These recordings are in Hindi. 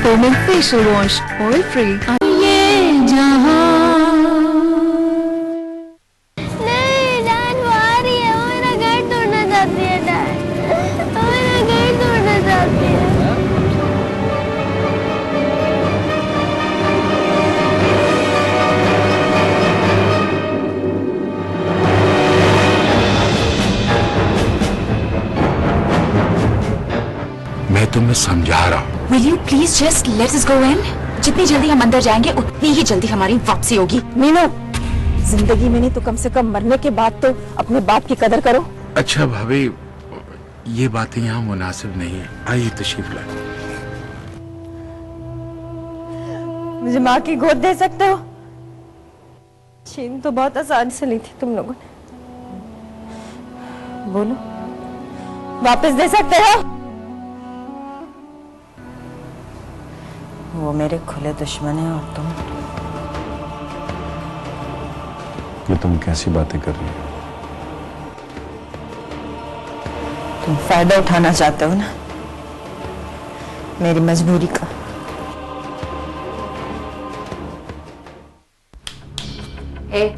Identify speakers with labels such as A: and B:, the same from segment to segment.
A: foaming facial wash, oil free.
B: नहीं डैड वो आ रही है, वो मेरा घर तोड़ना चाहती है डैड, वो मेरा घर तोड़ना चाहती है।
C: मैं तुम्हें समझा रहा हूँ।
D: Will you please just let us go in? जितनी जल्दी हम अंदर जाएंगे उतनी ही जल्दी हमारी वापसी होगी।
E: मीनू, जिंदगी में नहीं तो कम से कम मरने के बाद तो अपने बाप की कदर करो।
C: अच्छा भाभी, ये बातें यहाँ मुनासिब नहीं है। आइए तशरीफ लाए।
E: मुझे माँ की गोद दे सकते हो? छीन तो बहुत आसान से ली थी तुम लोगों ने। बोलो, वापस दे सकते हो? वो मेरे खुले दुश्मन है और तुम।
F: ये तुम कैसी बातें कर रही हो?
E: तुम फायदा उठाना चाहते हो ना मेरी मजबूरी का।
D: ए,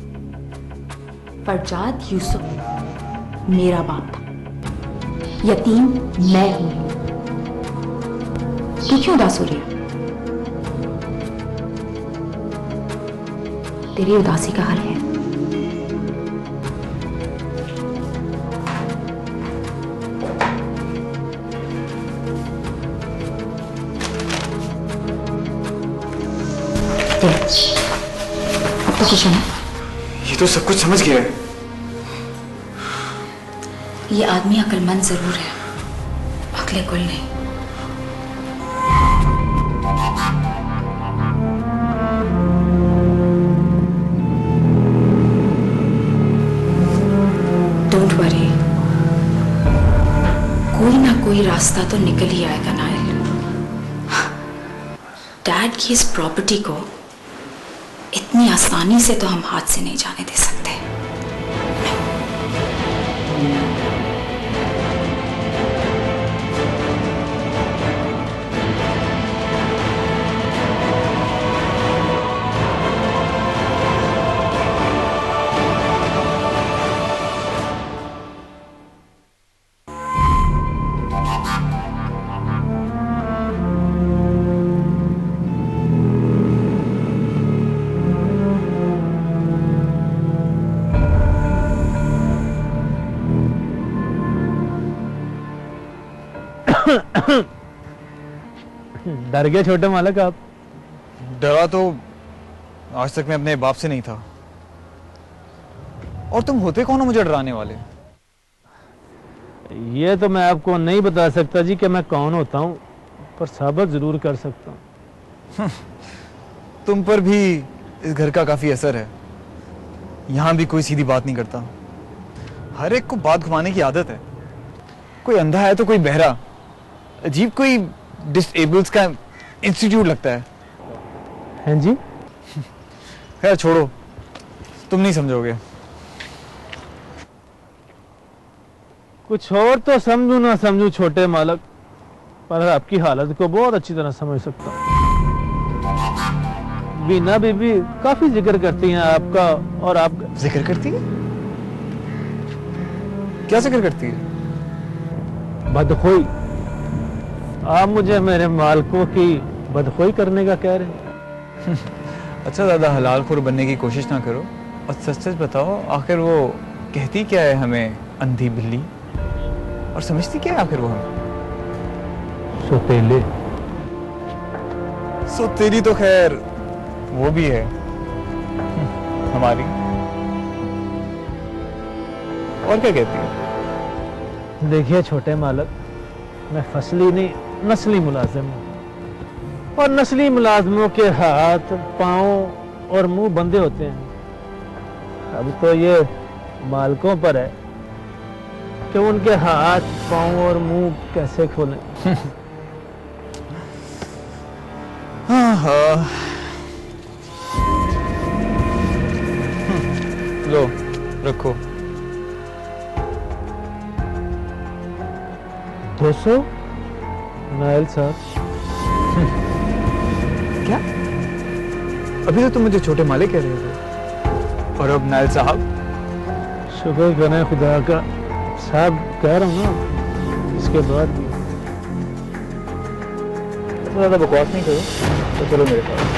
D: फरजाद यूसुफ मेरा बाप था, यतीम मैं हूं। तू क्यों उदास हो रही है? तेरी उदासी का हल है। अब तो खुश है ना?
G: ये तो सब कुछ समझ गया है।
D: ये आदमी अक्लमंद जरूर है, अक्ले कुल नहीं। डोंट वरी, कोई ना कोई रास्ता तो निकल ही आएगा नायल। डैड की इस प्रॉपर्टी को इतनी आसानी से तो हम हाथ से नहीं जाने दे सकते।
H: डर गए छोटे मालिक आप?
G: डरा तो आज तक मैं अपने बाप से नहीं था। और तुम होते कौन हो मुझे डराने वाले?
H: ये तो मैं आपको नहीं बता सकता जी कि मैं कौन होता हूँ, पर साबित जरूर कर सकता हूँ।
G: तुम पर भी इस घर का काफी असर है। यहाँ भी कोई सीधी बात नहीं करता, हर एक को बात घुमाने की आदत है। कोई अंधा है तो कोई बहरा, अजीब कोई डिसेबल्स का इंस्टीट्यूट लगता है।
H: हैं जी?
G: खैर छोड़ो, तुम नहीं समझोगे।
H: कुछ और तो समझू ना समझू छोटे मालिक, पर आपकी हालत को बहुत अच्छी तरह समझ सकता हूँ। बीना बीबी काफी जिक्र करती हैं आपका, और आप
G: जिक्र करती है? क्या जिक्र करती है?
H: बदखोई। आप मुझे मेरे मालकों की बदखोई करने का कह रहे हैं?
G: अच्छा ज्यादा हलाल खुर बनने की कोशिश ना करो और सच सच बताओ, आखिर वो कहती क्या है हमें अंधी बिल्ली, और समझती क्या है आखिर वो हमें?
H: सोतेले।
G: सो तेरी तो खैर वो भी है हमारी। और क्या कहती है?
H: देखिए छोटे मालिक, मैं फसली नहीं नस्ली मुलाजिम हूँ, और नस्ली मुलाजमों के हाथ पाँव और मुंह बंधे होते हैं। अब तो ये मालिकों पर है कि उनके हाथ पाँव और मुंह कैसे खोलें।
G: हाँ हाँ, लो रखो।
H: 200 नायल साहब।
E: क्या?
G: अभी तो तुम मुझे छोटे माले कह रहे थे, और अब नायल साहब।
H: शुक्र करें खुदा का, साहब कह रहा हूँ ना, इसके बाद भी
G: ज़्यादा बकवास नहीं करो, तो चलो मेरे पास।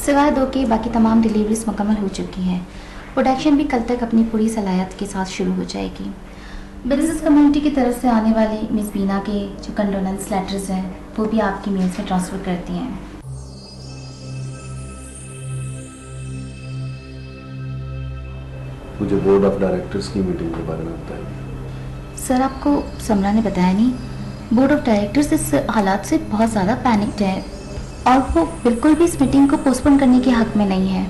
I: सिवाय 2 के बाकी तमाम डिलीवरीज मुकम्मल हो चुकी हैं। प्रोडक्शन भी कल तक अपनी पूरी सलाहियत के साथ शुरू हो जाएगी। बिजनेस कम्युनिटी की तरफ से आने वाली मिस बीना के जो कंडोलेंस लेटर्स हैं वो भी आपकी मेल्स में ट्रांसफ़र करती हैं।
F: मुझे बोर्ड ऑफ डायरेक्टर्स की मीटिंग के बारे में बताइए।
I: सर, आपको समरा ने बताया नहीं, बोर्ड ऑफ डायरेक्टर्स इस हालात से बहुत ज़्यादा पैनिक्ड है और वो बिल्कुल भी इस मीटिंग को पोस्टपोन करने के हक में नहीं है।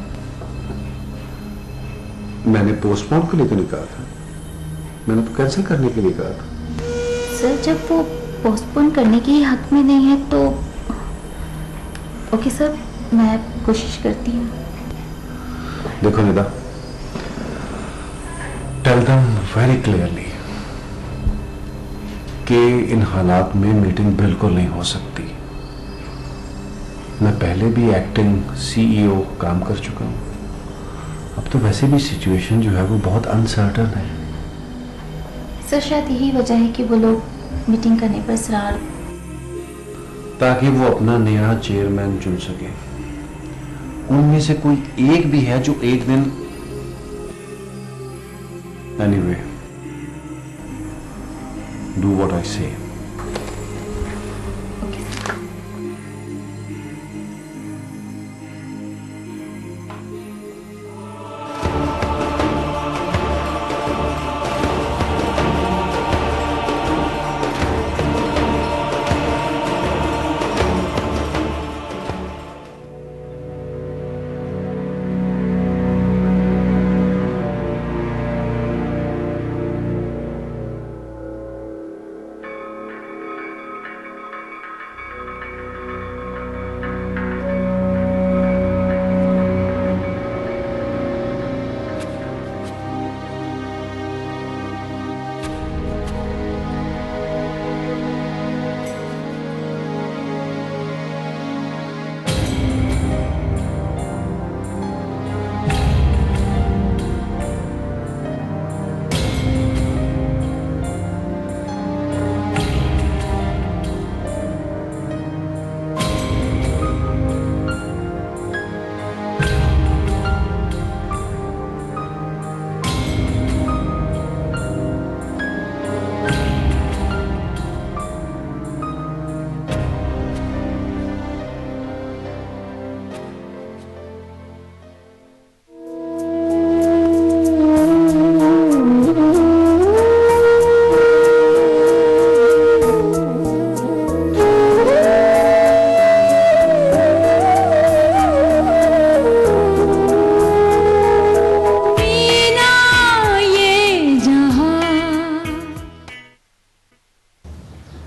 F: मैंने पोस्टपोन के लिए तो नहीं कहा था, मैंने तो कैंसिल करने के लिए कहा था।
I: सर, जब वो पोस्टपोन करने के ही हक में नहीं है तो ओके सर, मैं कोशिश करती हूँ।
F: देखो Nida, tell them very clearly कि इन हालात में मीटिंग बिल्कुल नहीं हो सकती। मैं पहले भी एक्टिंग CEO काम कर चुका हूं, अब तो वैसे भी सिचुएशन जो है वो बहुत अनसर्टन है।
I: सर, शायद यही वजह है कि वो लोग मीटिंग करने पर इसरार,
F: ताकि वो अपना नया चेयरमैन चुन सके। उनमें से कोई एक भी है जो एक दिन एनीवे डू व्हाट आई से।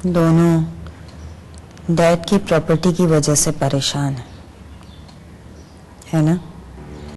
J: दोनों डैड की प्रॉपर्टी की वजह से परेशान है ना?